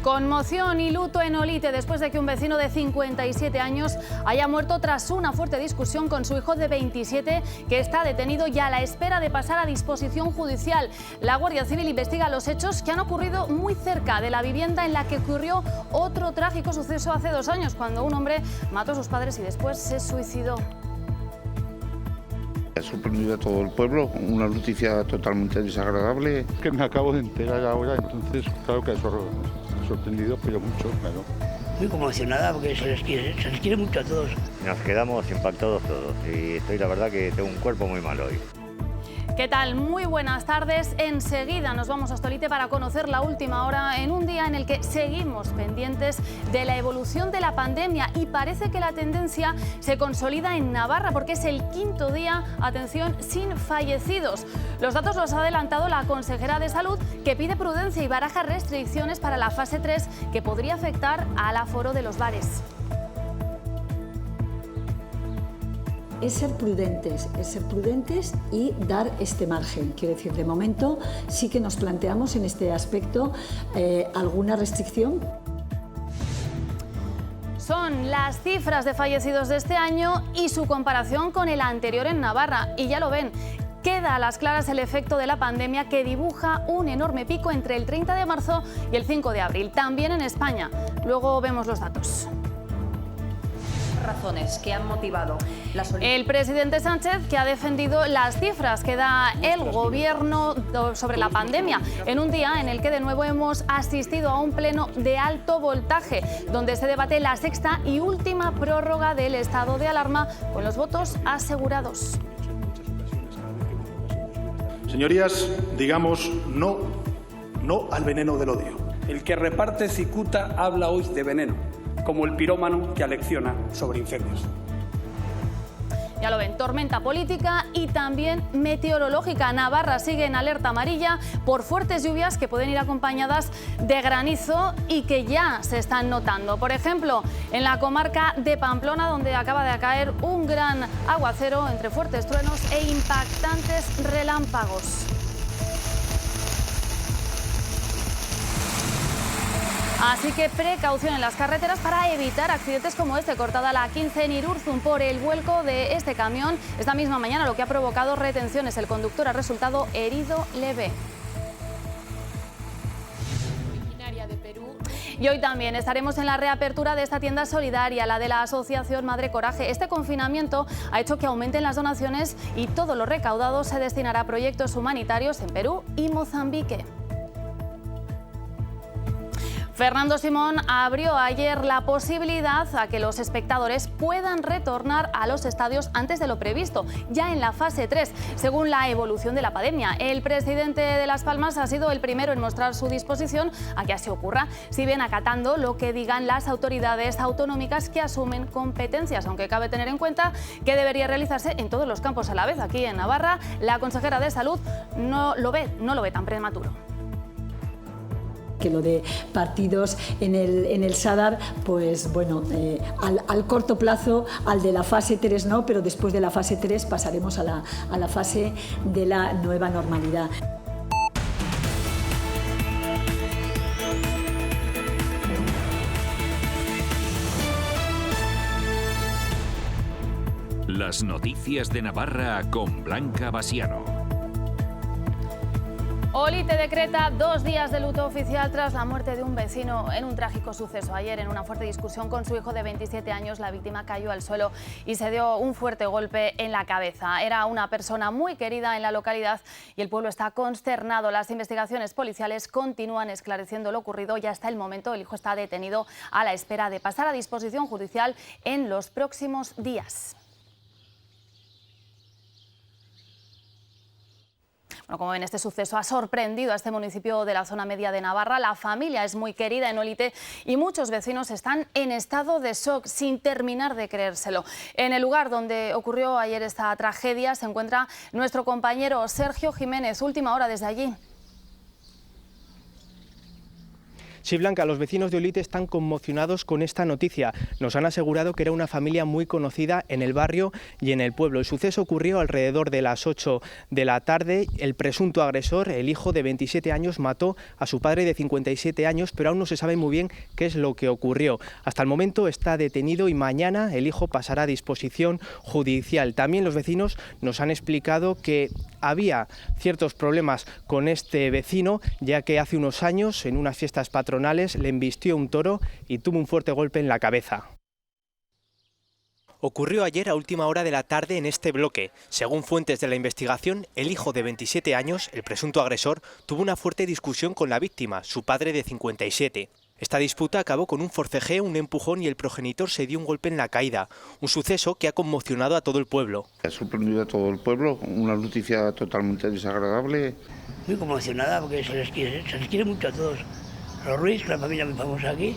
Conmoción y luto en Olite después de que un vecino de 57 años haya muerto tras una fuerte discusión con su hijo de 27, que está detenido y a la espera de pasar a disposición judicial. La Guardia Civil investiga los hechos que han ocurrido muy cerca de la vivienda en la que ocurrió otro trágico suceso hace 2 años, cuando un hombre mató a sus padres y después se suicidó. Ha sorprendido a todo el pueblo, una noticia totalmente desagradable. Que me acabo de enterar ahora, entonces claro que eso ha sorprendido, pero mucho, claro. Muy conmocionada porque se les quiere mucho a todos. Nos quedamos impactados todos y estoy, la verdad, que tengo un cuerpo muy malo hoy. ¿Qué tal? Muy buenas tardes. Enseguida nos vamos hasta Olite para conocer la última hora en un día en el que seguimos pendientes de la evolución de la pandemia y parece que la tendencia se consolida en Navarra porque es el 5.º día, atención, sin fallecidos. Los datos los ha adelantado la consejera de Salud, que pide prudencia y baraja restricciones para la fase 3 que podría afectar al aforo de los bares. Es ser prudentes y dar este margen. Quiero decir, de momento sí que nos planteamos en este aspecto alguna restricción. Son las cifras de fallecidos de este año y su comparación con el anterior en Navarra. Y ya lo ven, queda a las claras el efecto de la pandemia que dibuja un enorme pico entre el 30 de marzo y el 5 de abril, también en España. Luego vemos los datos. Razones que han motivado la solicitud. El presidente Sánchez, que ha defendido las cifras que da el gobierno sobre la pandemia, en un día en el que de nuevo hemos asistido a un pleno de alto voltaje, donde se debate la 6ª y última prórroga del estado de alarma con los votos asegurados. Señorías, digamos no al veneno del odio. El que reparte cicuta habla hoy de veneno, como el pirómano que alecciona sobre incendios. Ya lo ven, tormenta política y también meteorológica. Navarra sigue en alerta amarilla por fuertes lluvias que pueden ir acompañadas de granizo y que ya se están notando. Por ejemplo, en la comarca de Pamplona, donde acaba de caer un gran aguacero entre fuertes truenos e impactantes relámpagos. Así que precaución en las carreteras para evitar accidentes como este. Cortada la 15 en Irurzun por el vuelco de este camión esta misma mañana, lo que ha provocado retenciones. El conductor ha resultado herido leve. Y hoy también estaremos en la reapertura de esta tienda solidaria, la de la Asociación Madre Coraje. Este confinamiento ha hecho que aumenten las donaciones y todo lo recaudado se destinará a proyectos humanitarios en Perú y Mozambique. Fernando Simón abrió ayer la posibilidad a que los espectadores puedan retornar a los estadios antes de lo previsto, ya en la fase 3, según la evolución de la pandemia. El presidente de Las Palmas ha sido el primero en mostrar su disposición a que así ocurra, si bien acatando lo que digan las autoridades autonómicas que asumen competencias, aunque cabe tener en cuenta que debería realizarse en todos los campos a la vez. Aquí en Navarra, la consejera de Salud no lo ve tan prematuro. Que lo de partidos en el Sadar, pues bueno, al corto plazo, al de la fase 3 no, pero después de la fase 3 pasaremos a la fase de la nueva normalidad. Las noticias de Navarra con Blanca Basiano. Olite decreta 2 días de luto oficial tras la muerte de un vecino en un trágico suceso. Ayer, en una fuerte discusión con su hijo de 27 años, la víctima cayó al suelo y se dio un fuerte golpe en la cabeza. Era una persona muy querida en la localidad y el pueblo está consternado. Las investigaciones policiales continúan esclareciendo lo ocurrido y hasta el momento el hijo está detenido a la espera de pasar a disposición judicial en los próximos días. Bueno, como ven, este suceso ha sorprendido a este municipio de la zona media de Navarra. La familia es muy querida en Olite y muchos vecinos están en estado de shock sin terminar de creérselo. En el lugar donde ocurrió ayer esta tragedia se encuentra nuestro compañero Sergio Jiménez. Última hora desde allí. Sí, Blanca, los vecinos de Olite están conmocionados con esta noticia. Nos han asegurado que era una familia muy conocida en el barrio y en el pueblo. El suceso ocurrió alrededor de las 8 de la tarde. El presunto agresor, el hijo de 27 años, mató a su padre de 57 años, pero aún no se sabe muy bien qué es lo que ocurrió. Hasta el momento está detenido y mañana el hijo pasará a disposición judicial. También los vecinos nos han explicado que había ciertos problemas con este vecino, ya que hace unos años, en unas fiestas patronales, le embistió un toro y tuvo un fuerte golpe en la cabeza. Ocurrió ayer a última hora de la tarde en este bloque. Según fuentes de la investigación, el hijo de 27 años, el presunto agresor, tuvo una fuerte discusión con la víctima, su padre de 57. Esta disputa acabó con un forcejeo, un empujón y el progenitor se dio un golpe en la caída, un suceso que ha conmocionado a todo el pueblo. Ha sorprendido a todo el pueblo, una noticia totalmente desagradable. Muy conmocionada porque se les quiere mucho a todos. Los Ruiz, la familia muy famosa aquí.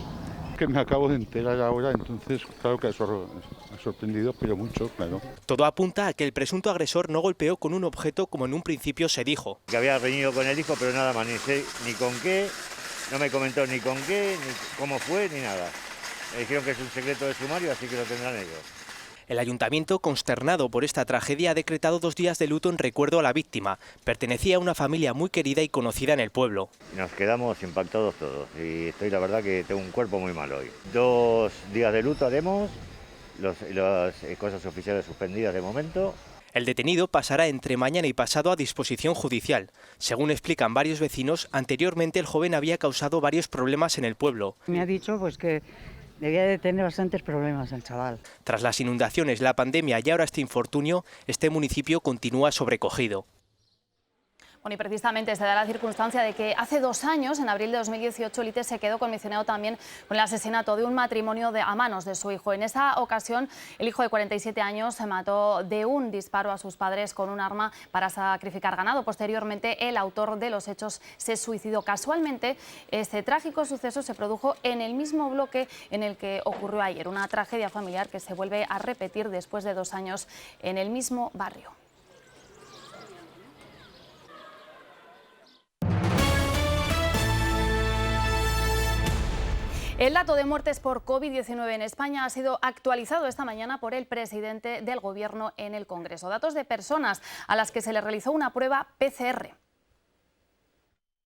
Que me acabo de enterar ahora, entonces claro que ha sorprendido, pero mucho, claro. Todo apunta a que el presunto agresor no golpeó con un objeto como en un principio se dijo. Que había reñido con el hijo, pero nada más, ni sé ni con qué, no me comentó ni con qué, ni cómo fue, ni nada. Me dijeron que es un secreto de sumario, así que lo tendrán ellos. El ayuntamiento, consternado por esta tragedia, ha decretado 2 días de luto en recuerdo a la víctima. Pertenecía a una familia muy querida y conocida en el pueblo. Nos quedamos impactados todos y estoy, la verdad, que tengo un cuerpo muy mal hoy. 2 días de luto haremos, las cosas oficiales suspendidas de momento. El detenido pasará entre mañana y pasado a disposición judicial. Según explican varios vecinos, anteriormente el joven había causado varios problemas en el pueblo. Me ha dicho que debía de tener bastantes problemas el chaval. Tras las inundaciones, la pandemia y ahora este infortunio, este municipio continúa sobrecogido. Bueno, y precisamente se da la circunstancia de que hace 2 años, en abril de 2018, Olite se quedó conmocionado también con el asesinato de un matrimonio a manos de su hijo. En esa ocasión, el hijo de 47 años se mató de un disparo a sus padres con un arma para sacrificar ganado. Posteriormente, el autor de los hechos se suicidó. Casualmente, este trágico suceso se produjo en el mismo bloque en el que ocurrió ayer. Una tragedia familiar que se vuelve a repetir después de 2 años en el mismo barrio. El dato de muertes por COVID-19 en España ha sido actualizado esta mañana por el presidente del Gobierno en el Congreso. Datos de personas a las que se les realizó una prueba PCR.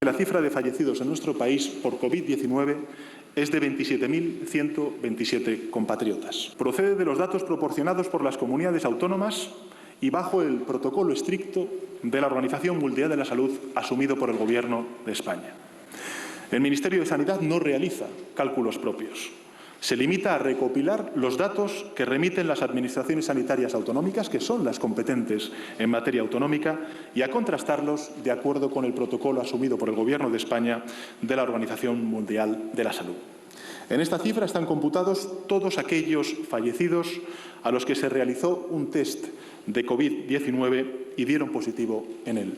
La cifra de fallecidos en nuestro país por COVID-19 es de 27.127 compatriotas. Procede de los datos proporcionados por las comunidades autónomas y bajo el protocolo estricto de la Organización Mundial de la Salud asumido por el Gobierno de España. El Ministerio de Sanidad no realiza cálculos propios. Se limita a recopilar los datos que remiten las administraciones sanitarias autonómicas, que son las competentes en materia autonómica, y a contrastarlos de acuerdo con el protocolo asumido por el Gobierno de España de la Organización Mundial de la Salud. En esta cifra están computados todos aquellos fallecidos a los que se realizó un test de COVID-19 y dieron positivo en él.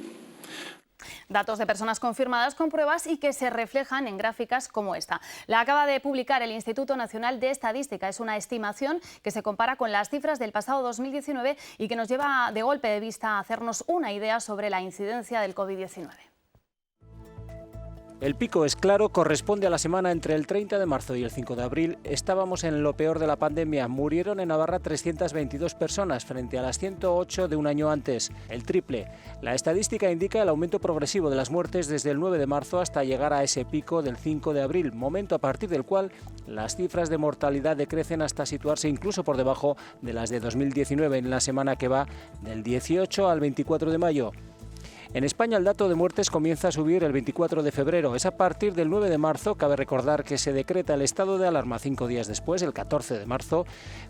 Datos de personas confirmadas con pruebas y que se reflejan en gráficas como esta. La acaba de publicar el Instituto Nacional de Estadística. Es una estimación que se compara con las cifras del pasado 2019 y que nos lleva de golpe de vista a hacernos una idea sobre la incidencia del COVID-19. El pico es claro, corresponde a la semana entre el 30 de marzo y el 5 de abril. Estábamos en lo peor de la pandemia. Murieron en Navarra 322 personas frente a las 108 de un año antes, el triple. La estadística indica el aumento progresivo de las muertes desde el 9 de marzo hasta llegar a ese pico del 5 de abril, momento a partir del cual las cifras de mortalidad decrecen hasta situarse incluso por debajo de las de 2019 en la semana que va del 18 al 24 de mayo. En España el dato de muertes comienza a subir el 24 de febrero. Es a partir del 9 de marzo, cabe recordar que se decreta el estado de alarma 5 días después, el 14 de marzo,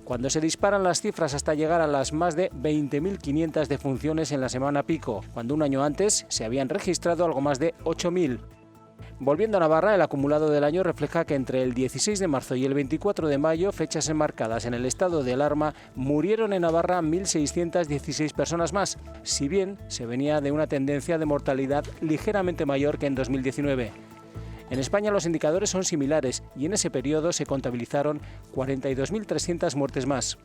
cuando se disparan las cifras hasta llegar a las más de 20.500 defunciones en la semana pico, cuando un año antes se habían registrado algo más de 8.000. Volviendo a Navarra, el acumulado del año refleja que entre el 16 de marzo y el 24 de mayo, fechas enmarcadas en el estado de alarma, murieron en Navarra 1.616 personas más, si bien se venía de una tendencia de mortalidad ligeramente mayor que en 2019. En España los indicadores son similares y en ese periodo se contabilizaron 42.300 muertes más.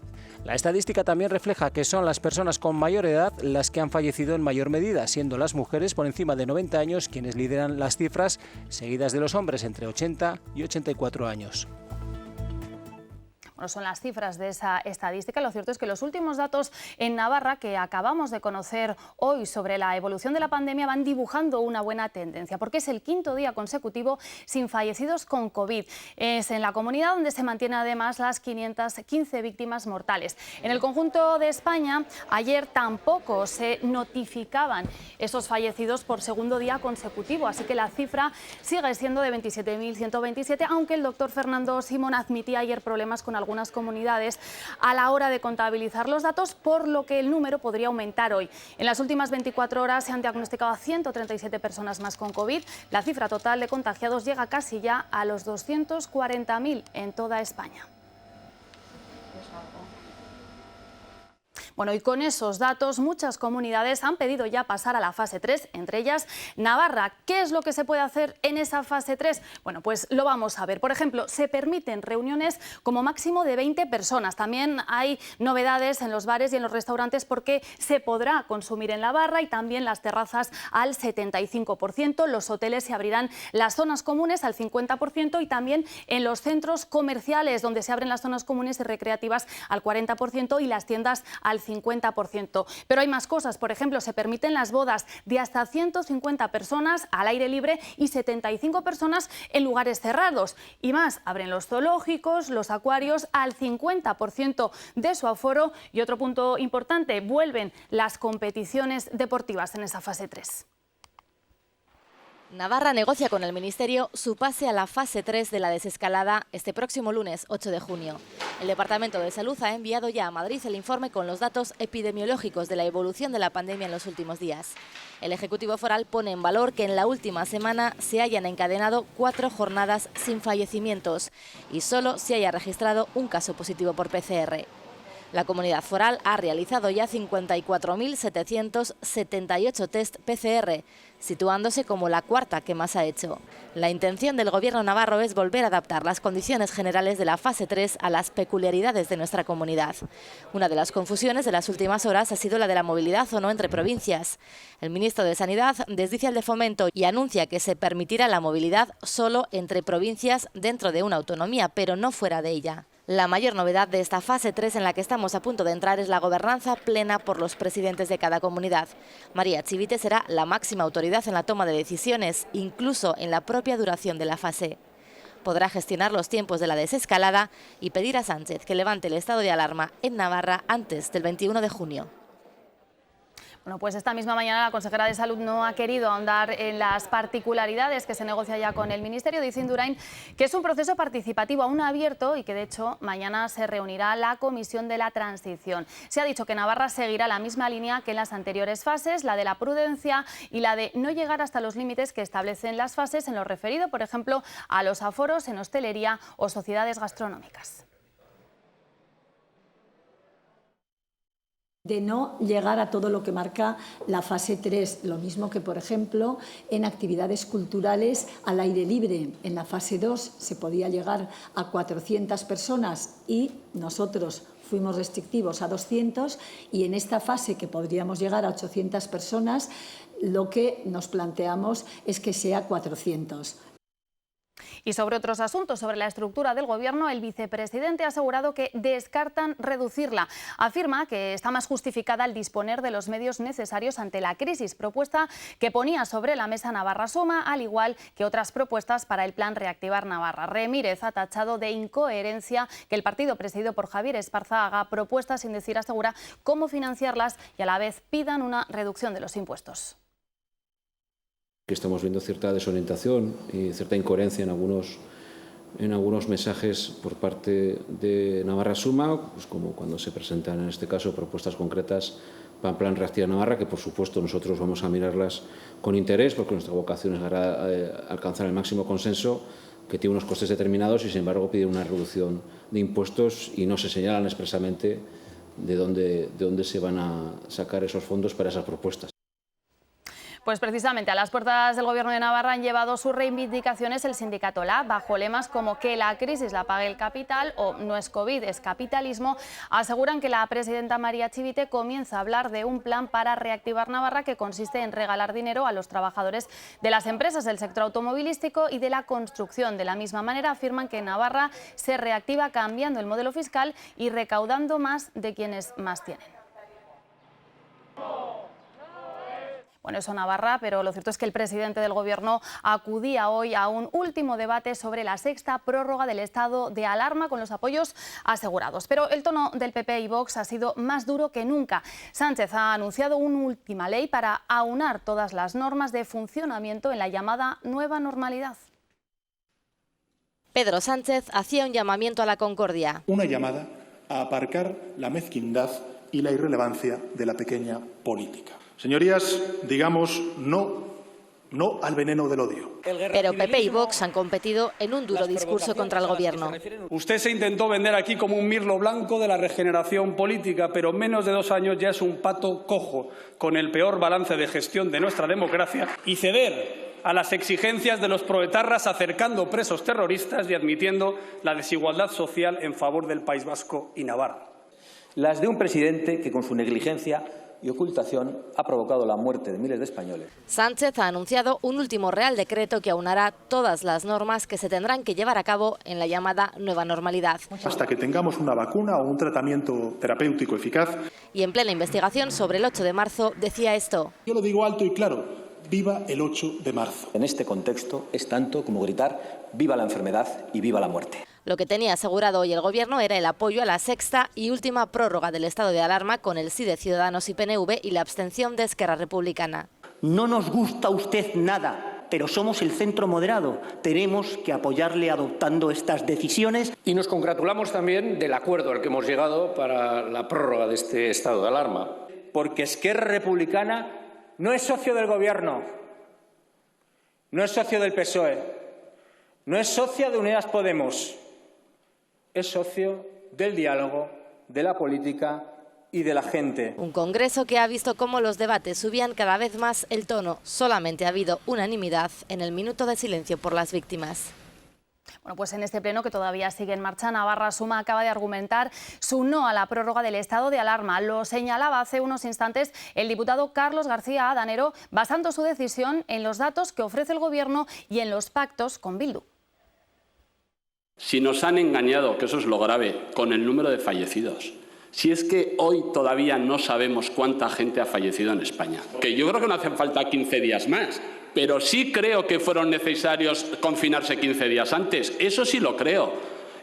La estadística también refleja que son las personas con mayor edad las que han fallecido en mayor medida, siendo las mujeres por encima de 90 años quienes lideran las cifras, seguidas de los hombres entre 80 y 84 años. Bueno, son las cifras de esa estadística. Lo cierto es que los últimos datos en Navarra que acabamos de conocer hoy sobre la evolución de la pandemia van dibujando una buena tendencia, porque es el quinto día consecutivo sin fallecidos con COVID. Es en la comunidad donde se mantienen además las 515 víctimas mortales. En el conjunto de España, ayer tampoco se notificaban esos fallecidos por segundo día consecutivo, así que la cifra sigue siendo de 27.127, aunque el doctor Fernando Simón admitía ayer problemas con algunas comunidades a la hora de contabilizar los datos, por lo que el número podría aumentar hoy. En las últimas 24 horas se han diagnosticado a 137 personas más con COVID. La cifra total de contagiados llega casi ya a los 240.000 en toda España. Bueno, y con esos datos muchas comunidades han pedido ya pasar a la fase 3, entre ellas Navarra. ¿Qué es lo que se puede hacer en esa fase 3? Bueno, pues lo vamos a ver. Por ejemplo, se permiten reuniones como máximo de 20 personas. También hay novedades en los bares y en los restaurantes porque se podrá consumir en la barra y también las terrazas al 75%. Los hoteles se abrirán las zonas comunes al 50% y también en los centros comerciales donde se abren las zonas comunes y recreativas al 40% y las tiendas al 50%. Pero hay más cosas. Por ejemplo, se permiten las bodas de hasta 150 personas al aire libre y 75 personas en lugares cerrados. Y más, abren los zoológicos, los acuarios al 50% de su aforo. Y otro punto importante, vuelven las competiciones deportivas en esa fase 3. Navarra negocia con el Ministerio su pase a la fase 3 de la desescalada este próximo lunes 8 de junio. El Departamento de Salud ha enviado ya a Madrid el informe con los datos epidemiológicos de la evolución de la pandemia en los últimos días. El Ejecutivo Foral pone en valor que en la última semana se hayan encadenado 4 jornadas sin fallecimientos y solo se haya registrado un caso positivo por PCR. La Comunidad Foral ha realizado ya 54.778 test PCR, situándose como la cuarta que más ha hecho. La intención del Gobierno navarro es volver a adaptar las condiciones generales de la fase 3 a las peculiaridades de nuestra comunidad. Una de las confusiones de las últimas horas ha sido la de la movilidad o no entre provincias. El ministro de Sanidad desdice al de Fomento y anuncia que se permitirá la movilidad solo entre provincias dentro de una autonomía, pero no fuera de ella. La mayor novedad de esta fase 3 en la que estamos a punto de entrar es la gobernanza plena por los presidentes de cada comunidad. María Chivite será la máxima autoridad en la toma de decisiones, incluso en la propia duración de la fase. Podrá gestionar los tiempos de la desescalada y pedir a Sánchez que levante el estado de alarma en Navarra antes del 21 de junio. Bueno, pues esta misma mañana la consejera de Salud no ha querido ahondar en las particularidades que se negocia ya con el Ministerio. Dice Indurain que es un proceso participativo aún abierto y que de hecho mañana se reunirá la Comisión de la Transición. Se ha dicho que Navarra seguirá la misma línea que en las anteriores fases, la de la prudencia y la de no llegar hasta los límites que establecen las fases en lo referido, por ejemplo, a los aforos en hostelería o sociedades gastronómicas. De no llegar a todo lo que marca la fase 3, lo mismo que, por ejemplo, en actividades culturales al aire libre. En la fase 2 se podía llegar a 400 personas y nosotros fuimos restrictivos a 200 y en esta fase que podríamos llegar a 800 personas, lo que nos planteamos es que sea 400. Y sobre otros asuntos, sobre la estructura del Gobierno, el vicepresidente ha asegurado que descartan reducirla. Afirma que está más justificada al disponer de los medios necesarios ante la crisis, propuesta que ponía sobre la mesa Navarra Suma, al igual que otras propuestas para el plan Reactivar Navarra. Remírez ha tachado de incoherencia que el partido presidido por Javier Esparza haga propuestas sin decir, asegura, cómo financiarlas y a la vez pidan una reducción de los impuestos. Estamos viendo cierta desorientación y cierta incoherencia en algunos mensajes por parte de Navarra Suma, pues como cuando se presentan en este caso propuestas concretas para el plan Reactivar Navarra, que por supuesto nosotros vamos a mirarlas con interés porque nuestra vocación es alcanzar el máximo consenso, que tiene unos costes determinados y sin embargo pide una reducción de impuestos y no se señalan expresamente de dónde se van a sacar esos fondos para esas propuestas. Pues precisamente a las puertas del Gobierno de Navarra han llevado sus reivindicaciones el sindicato LAB, bajo lemas como que la crisis la pague el capital o no es COVID, es capitalismo. Aseguran que la presidenta María Chivite comienza a hablar de un plan para reactivar Navarra que consiste en regalar dinero a los trabajadores de las empresas del sector automovilístico y de la construcción. De la misma manera afirman que Navarra se reactiva cambiando el modelo fiscal y recaudando más de quienes más tienen. Bueno, eso Navarra, pero lo cierto es que el presidente del Gobierno acudía hoy a un último debate sobre la sexta prórroga del estado de alarma con los apoyos asegurados. Pero el tono del PP y Vox ha sido más duro que nunca. Sánchez ha anunciado una última ley para aunar todas las normas de funcionamiento en la llamada nueva normalidad. Pedro Sánchez hacía un llamamiento a la concordia. Una llamada a aparcar la mezquindad y la irrelevancia de la pequeña política. Señorías, digamos no al veneno del odio. Pero PP y Vox han competido en un duro discurso contra el Gobierno. Usted se intentó vender aquí como un mirlo blanco de la regeneración política, pero en menos de 2 años ya es un pato cojo, con el peor balance de gestión de nuestra democracia, y ceder a las exigencias de los proetarras acercando presos terroristas y admitiendo la desigualdad social en favor del País Vasco y Navarra. Las de un presidente que con su negligencia y ocultación ha provocado la muerte de miles de españoles. Sánchez ha anunciado un último Real Decreto que aunará todas las normas que se tendrán que llevar a cabo en la llamada nueva normalidad. Hasta que tengamos una vacuna o un tratamiento terapéutico eficaz. Y en plena investigación sobre el 8 de marzo decía esto. Yo lo digo alto y claro, viva el 8 de marzo. En este contexto es tanto como gritar viva la enfermedad y viva la muerte. Lo que tenía asegurado hoy el Gobierno era el apoyo a la sexta y última prórroga del estado de alarma con el sí de Ciudadanos y PNV y la abstención de Esquerra Republicana. No nos gusta usted nada, pero somos el centro moderado. Tenemos que apoyarle adoptando estas decisiones. Y nos congratulamos también del acuerdo al que hemos llegado para la prórroga de este estado de alarma. Porque Esquerra Republicana no es socio del Gobierno, no es socio del PSOE, no es socio de Unidas Podemos. Es socio del diálogo, de la política y de la gente. Un congreso que ha visto cómo los debates subían cada vez más el tono. Solamente ha habido unanimidad en el minuto de silencio por las víctimas. Bueno, pues en este pleno que todavía sigue en marcha, Navarra Suma acaba de argumentar su no a la prórroga del estado de alarma. Lo señalaba hace unos instantes el diputado Carlos García Danero, basando su decisión en los datos que ofrece el Gobierno y en los pactos con Bildu. Si nos han engañado, que eso es lo grave, con el número de fallecidos. Si es que hoy todavía no sabemos cuánta gente ha fallecido en España. Que yo creo que no hacen falta 15 días más, pero sí creo que fueron necesarios confinarse 15 días antes. Eso sí lo creo.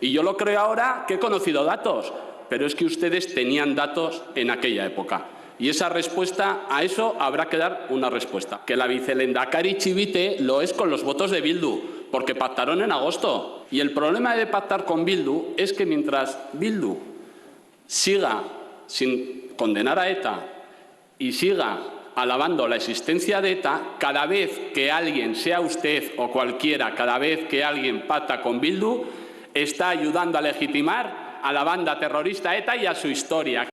Y yo lo creo ahora que he conocido datos, pero es que ustedes tenían datos en aquella época. Y esa respuesta, a eso habrá que dar una respuesta. Que la vicelehendakari Chivite lo es con los votos de Bildu, porque pactaron en agosto. Y el problema de pactar con Bildu es que mientras Bildu siga sin condenar a ETA y siga alabando la existencia de ETA, cada vez que alguien, sea usted o cualquiera, cada vez que alguien pacta con Bildu, está ayudando a legitimar a la banda terrorista ETA y a su historia.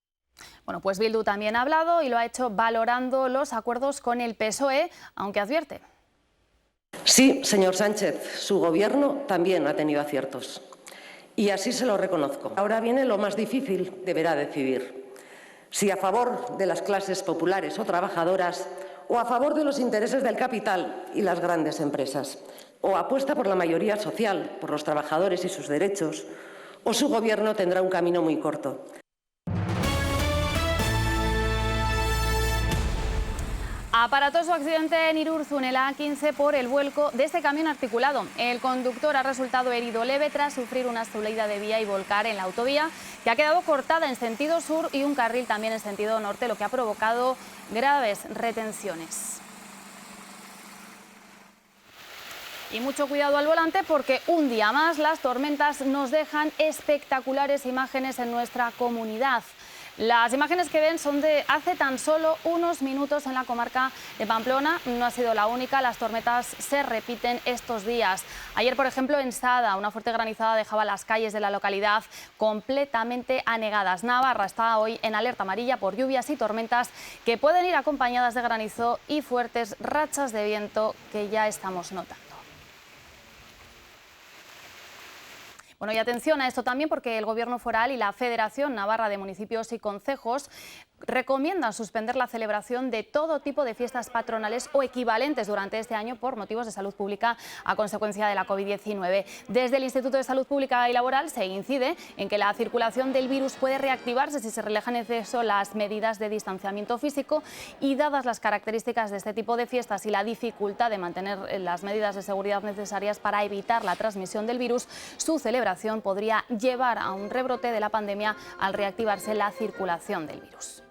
Bueno, pues Bildu también ha hablado y lo ha hecho valorando los acuerdos con el PSOE, aunque advierte. Sí, señor Sánchez, su Gobierno también ha tenido aciertos. Y así se lo reconozco. Ahora viene lo más difícil, deberá decidir. Si a favor de las clases populares o trabajadoras, o a favor de los intereses del capital y las grandes empresas, o apuesta por la mayoría social, por los trabajadores y sus derechos, o su Gobierno tendrá un camino muy corto. Aparatoso accidente en Irurzun, el A15, por el vuelco de este camión articulado. El conductor ha resultado herido leve tras sufrir una subida de vía y volcar en la autovía, que ha quedado cortada en sentido sur y un carril también en sentido norte, lo que ha provocado graves retenciones. Y mucho cuidado al volante porque un día más las tormentas nos dejan espectaculares imágenes en nuestra comunidad. Las imágenes que ven son de hace tan solo unos minutos en la comarca de Pamplona. No ha sido la única, las tormentas se repiten estos días. Ayer, por ejemplo, en Sada, una fuerte granizada dejaba las calles de la localidad completamente anegadas. Navarra está hoy en alerta amarilla por lluvias y tormentas que pueden ir acompañadas de granizo y fuertes rachas de viento que ya estamos notando. Bueno, y atención a esto también porque el Gobierno foral y la Federación Navarra de Municipios y Concejos recomiendan suspender la celebración de todo tipo de fiestas patronales o equivalentes durante este año por motivos de salud pública a consecuencia de la COVID-19. Desde el Instituto de Salud Pública y Laboral se incide en que la circulación del virus puede reactivarse si se relajan en exceso las medidas de distanciamiento físico y, dadas las características de este tipo de fiestas y la dificultad de mantener las medidas de seguridad necesarias para evitar la transmisión del virus, su celebración podría llevar a un rebrote de la pandemia al reactivarse la circulación del virus.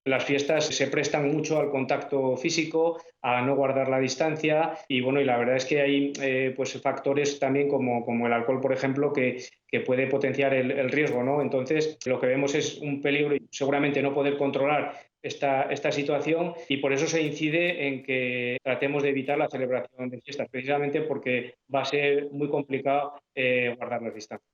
Las fiestas se prestan mucho al contacto físico, a no guardar la distancia y bueno, y la verdad es que hay pues factores también como el alcohol, por ejemplo, que puede potenciar el riesgo, ¿no? Entonces, lo que vemos es un peligro y seguramente no poder controlar esta situación, y por eso se incide en que tratemos de evitar la celebración de fiestas, precisamente porque va a ser muy complicado guardar las distancias.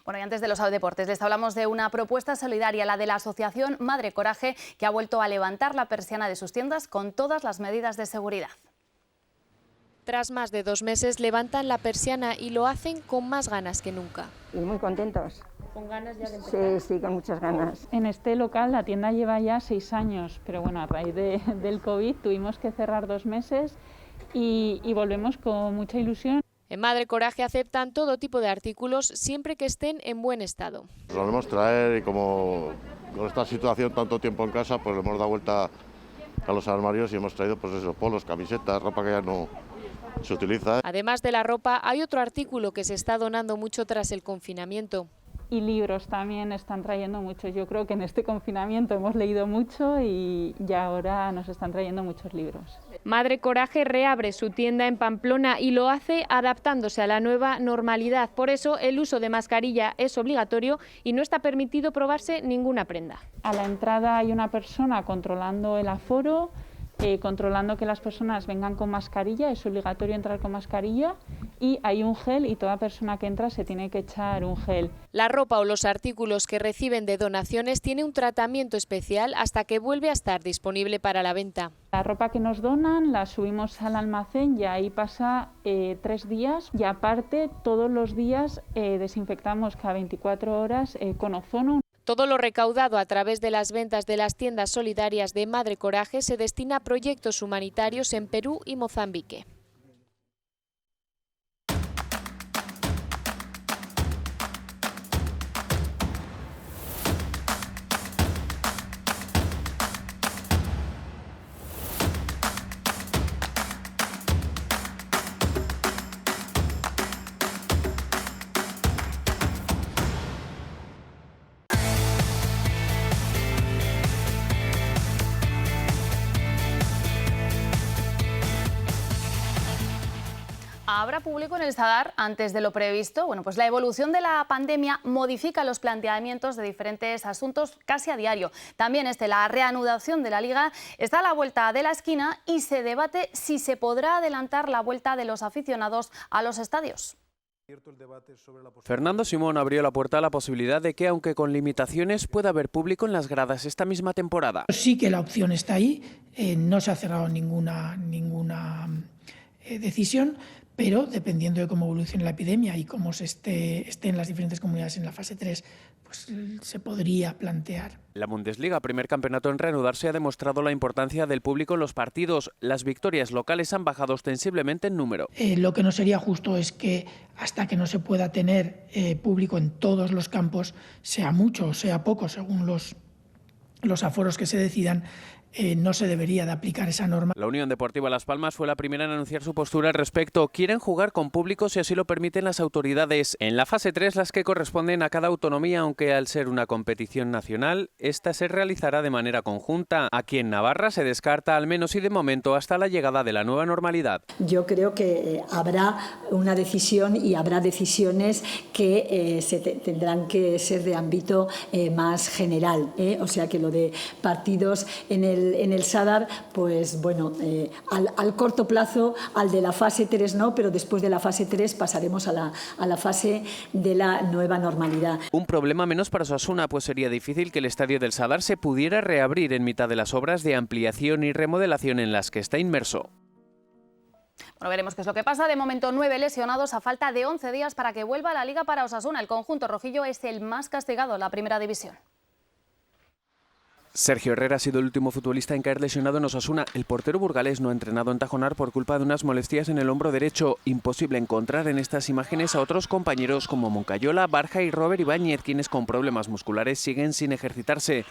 Bueno, y antes de los deportes, les hablamos de una propuesta solidaria, la de la asociación Madre Coraje, que ha vuelto a levantar la persiana de sus tiendas con todas las medidas de seguridad. Tras más de 2 meses levantan la persiana y lo hacen con más ganas que nunca. Y muy contentos. ¿Con ganas ya de empezar? Sí, con muchas ganas. En este local la tienda lleva ya 6 años, pero bueno, a raíz del COVID tuvimos que cerrar 2 meses y volvemos con mucha ilusión. En Madre Coraje aceptan todo tipo de artículos siempre que estén en buen estado. Solemos traer, y como con esta situación tanto tiempo en casa, pues le hemos dado vuelta a los armarios y hemos traído pues esos polos, camisetas, ropa que ya no se utiliza. Además de la ropa, hay otro artículo que se está donando mucho tras el confinamiento. Y libros también están trayendo muchos. Yo creo que en este confinamiento hemos leído mucho y ya ahora nos están trayendo muchos libros. Madre Coraje reabre su tienda en Pamplona y lo hace adaptándose a la nueva normalidad. Por eso el uso de mascarilla es obligatorio y no está permitido probarse ninguna prenda. A la entrada hay una persona controlando el aforo, controlando que las personas vengan con mascarilla, es obligatorio entrar con mascarilla, y hay un gel y toda persona que entra se tiene que echar un gel. La ropa o los artículos que reciben de donaciones tiene un tratamiento especial hasta que vuelve a estar disponible para la venta. La ropa que nos donan la subimos al almacén y ahí pasa 3 días, y aparte todos los días desinfectamos cada 24 horas con ozono. Todo lo recaudado a través de las ventas de las tiendas solidarias de Madre Coraje se destina a proyectos humanitarios en Perú y Mozambique. ¿Habrá público en el Sadar antes de lo previsto? Bueno, pues la evolución de la pandemia modifica los planteamientos de diferentes asuntos casi a diario. También la reanudación de la Liga está a la vuelta de la esquina y se debate si se podrá adelantar la vuelta de los aficionados a los estadios. Fernando Simón abrió la puerta a la posibilidad de que, aunque con limitaciones, pueda haber público en las gradas esta misma temporada. Sí que la opción está ahí, no se ha cerrado ninguna decisión, pero dependiendo de cómo evolucione la epidemia y cómo estén las diferentes comunidades en la fase 3, pues se podría plantear. La Bundesliga, primer campeonato en reanudarse, ha demostrado la importancia del público en los partidos. Las victorias locales han bajado ostensiblemente en número. Lo que no sería justo es que hasta que no se pueda tener público en todos los campos, sea mucho o sea poco, según los aforos que se decidan, no se debería de aplicar esa norma. La Unión Deportiva Las Palmas fue la primera en anunciar su postura al respecto. Quieren jugar con público si así lo permiten las autoridades. En la fase 3, las que corresponden a cada autonomía, aunque al ser una competición nacional, esta se realizará de manera conjunta. Aquí en Navarra se descarta, al menos y de momento, hasta la llegada de la nueva normalidad. Yo creo que habrá una decisión y habrá decisiones que tendrán que ser de ámbito más general, o sea que lo de partidos en el Sadar, pues bueno, al corto plazo, al de la fase 3 no, pero después de la fase 3 pasaremos a la fase de la nueva normalidad. Un problema menos para Osasuna, pues sería difícil que el estadio del Sadar se pudiera reabrir en mitad de las obras de ampliación y remodelación en las que está inmerso. Bueno, veremos qué es lo que pasa. De momento, 9 lesionados a falta de 11 días para que vuelva a la Liga para Osasuna. El conjunto rojillo es el más castigado en la primera división. Sergio Herrera ha sido el último futbolista en caer lesionado en Osasuna. El portero burgalés no ha entrenado en Tajonar por culpa de unas molestias en el hombro derecho. Imposible encontrar en estas imágenes a otros compañeros como Moncayola, Barja y Robert Ibáñez, quienes con problemas musculares siguen sin ejercitarse.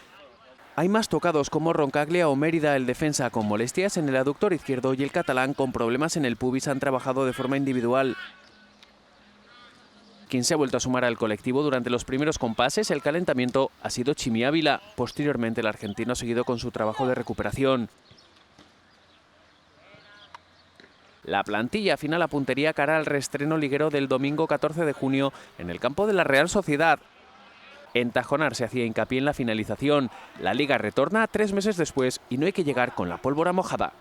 Hay más tocados como Roncaglia o Mérida. El defensa con molestias en el aductor izquierdo y el catalán con problemas en el pubis han trabajado de forma individual. Quien se ha vuelto a sumar al colectivo durante los primeros compases, el calentamiento, ha sido Chimi Ávila. Posteriormente, el argentino ha seguido con su trabajo de recuperación. La plantilla final apuntaría cara al reestreno liguero del domingo 14 de junio en el campo de la Real Sociedad. En Tajonar se hacía hincapié en la finalización. La Liga retorna 3 meses después y no hay que llegar con la pólvora mojada.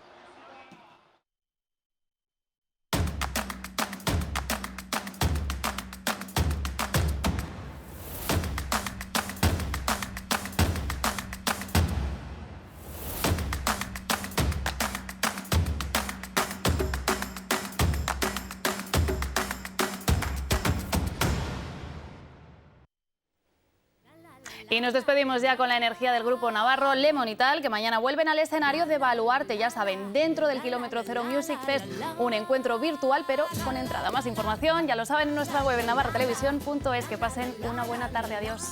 Y nos despedimos ya con la energía del grupo navarro Lemon y Tal, que mañana vuelven al escenario de Baluarte, ya saben, dentro del Kilómetro Cero Music Fest, un encuentro virtual pero con entrada. Más información, ya lo saben, en nuestra web en navarratelevisión.es. Que pasen una buena tarde, adiós.